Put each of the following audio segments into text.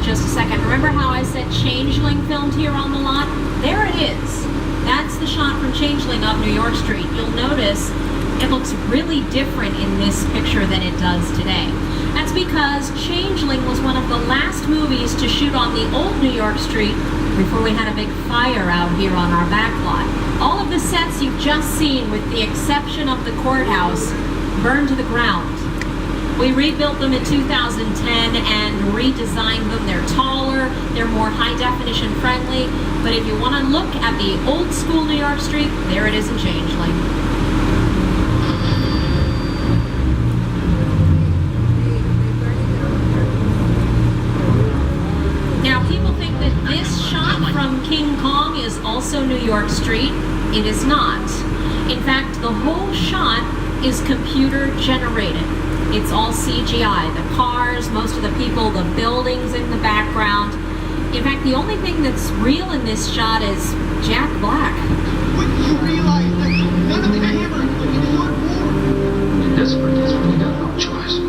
just a second. Remember how I said Changeling filmed here on the lot? There it is. That's the shot from Changeling up New York Street. You'll notice it looks really different in this picture than it does today. That's because Changeling was one of the last movies to shoot on the old New York Street before we had a big fire out here on our back lot. All of the sets you've just seen, with the exception of the courthouse, burned to the ground. We rebuilt them in 2010 and redesigned them. They're taller, they're more high definition friendly, but if you want to look at the old school New York Street, there it is in Changeling. Now people think that this shot from King Kong is also New York Street. It is not. In fact, the whole shot is computer generated. It's all CGI. The cars, most of the people, the buildings in the background. In fact, the only thing that's real in this shot is Jack Black. But you realize that none of the cameras will be shot more. You're desperate, that's when you got no choice.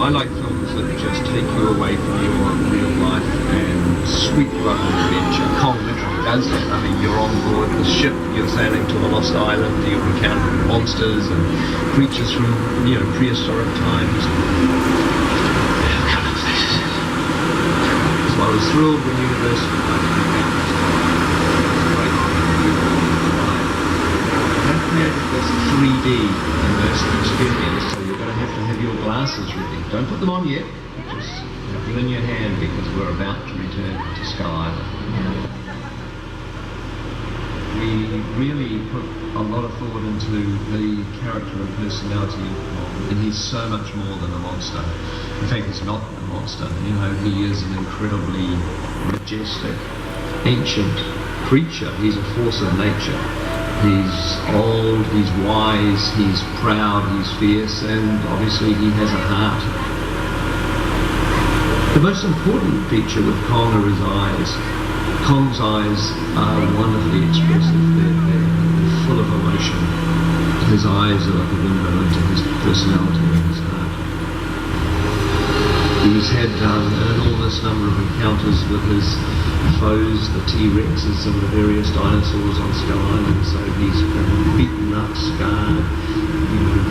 I like films that just take you away from your real life and sweep you up an adventure. Kong literally does that. I mean, you're on board the ship, you're sailing to a lost island, you encounter monsters and creatures from, prehistoric times. So I was thrilled when Universal created this 3D immersive experience, so you're going to have your glasses ready. Don't put them on yet, just have them in your hand because we're about to return to Skull Island. We really put a lot of thought into the character and personality of Kong, and he's so much more than a monster. In fact, he's not a monster. He is an incredibly majestic, ancient creature. He's a force of nature. He's old, he's wise, he's proud, he's fierce, and obviously he has a heart. The most important feature with Kong are his eyes. Kong's eyes are wonderfully expressive. They're full of emotion. His eyes are like a window into his personality and his heart. He's had an enormous number of encounters with his foes, the T-Rexes and the various dinosaurs on Skull Island, so he's been beaten up, scarred,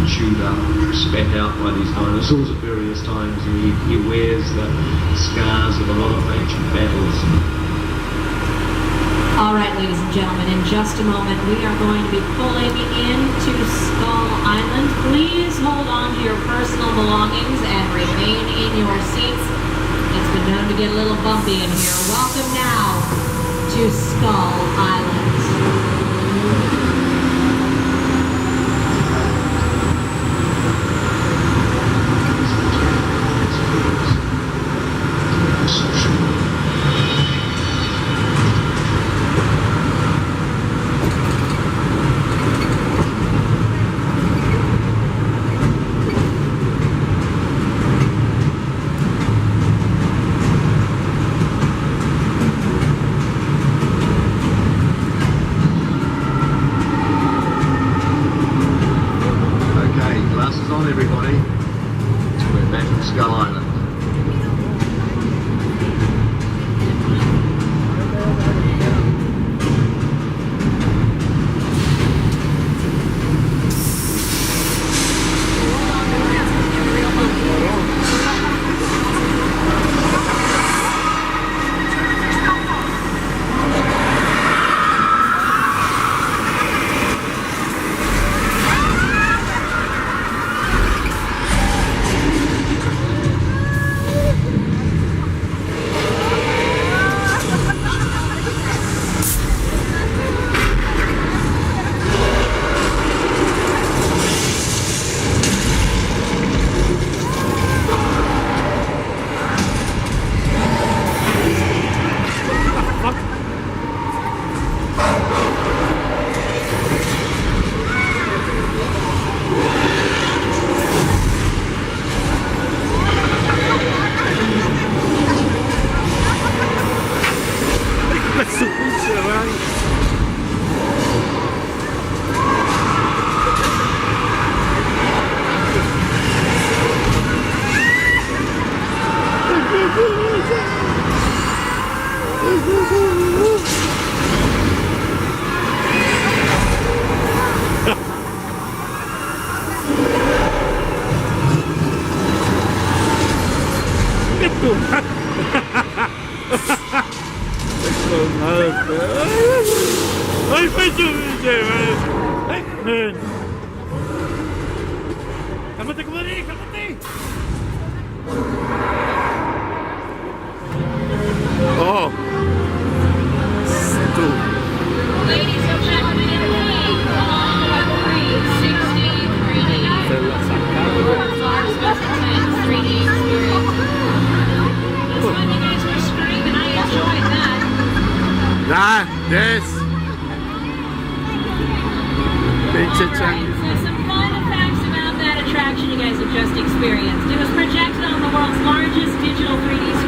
chewed up, spat out by these dinosaurs at various times, and he wears the scars of a lot of ancient battles. All right, ladies and gentlemen, in just a moment we are going to be pulling into Skull Island. Please hold on to your personal belongings and remain in your seats. It's been known to get a little bumpy in here. Welcome now to Skull Island. Su pinche madre. ¡Ay, pecho! ¡Cálmate, comadre! ¡Cálmate! ¡Oh! Tú. Ladies and gentlemen, in the lead, along with 360 3D. Lars Wesselton's 3D experience. That's when you guys were screaming. I enjoyed that. ¡Ah! ¡Yes! Pinche Alright, chango. so some fun facts about that attraction you guys have just experienced. It was projected on the world's largest digital 3D